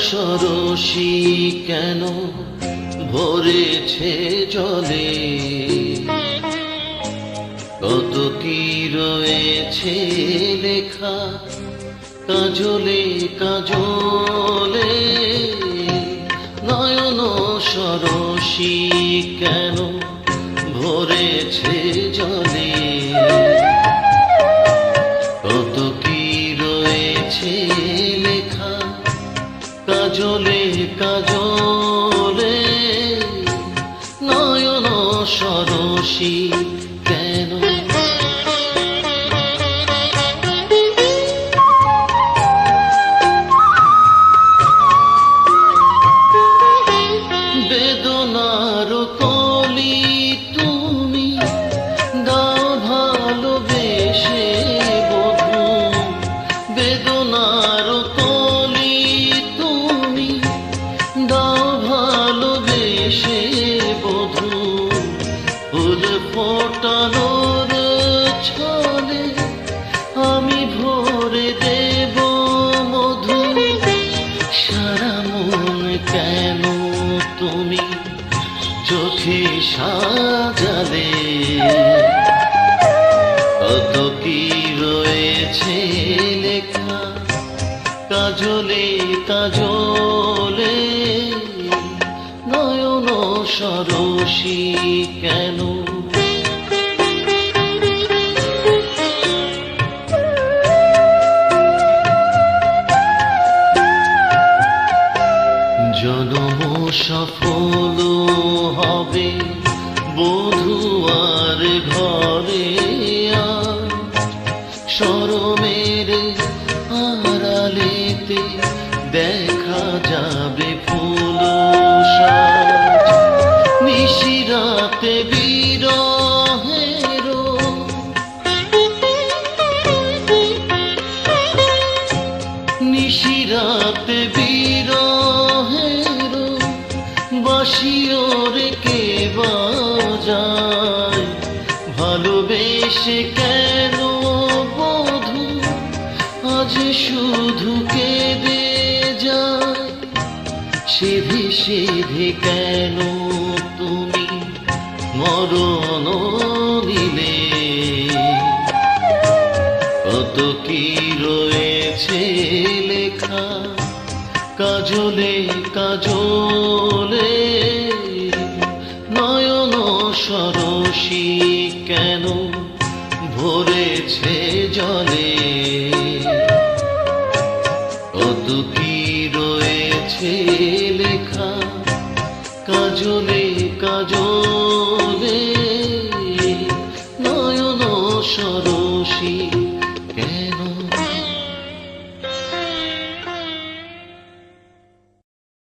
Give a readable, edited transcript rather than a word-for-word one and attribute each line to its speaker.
Speaker 1: সরসী কেন ভরেছে জলে, কত কি রয়েছে লেখা কাজলে কাজলে। নয়ন সরসী কেন ভরেছে জলে, কত কি রয়েছে লেখা কাজলে কাজলে। নয়ন সরসী কেন, বেদনার কলি তুমি দাও ভালোবেসে বধূ, বেদনার কলি তুমি দাও ভালোবেসে বধূ। ফুল ফোটানোর ছলে আমি ভরে দেব মধু। সারা মন কেন তুমি চোখে সাজালে, কত কি রয়েছে লেখা কাজলে কাজলে। নয়ন সরসী কেন, জনম সফল হবে বধুয়ার ঘরে, শরমের আড়ালেতে দেখা যাবে ফুল সাজ। নিশিরাতে বিরহের, নিশিরাতে বিরহের বাঁশিওরে কে বাজায়। ভালোবেসে কেন বধূ আজ শুধু কেঁদে যায়, সেধে সেধে কেন তুমি মরণ নিলে। কত কি রয়েছে লেখা কাজলে কাজলে। নয়ন সরসী কেন ভরেছে জলে, কত কি রয়েছে লেখা কাজলে কাজলে। নয়ন সরসী কেন।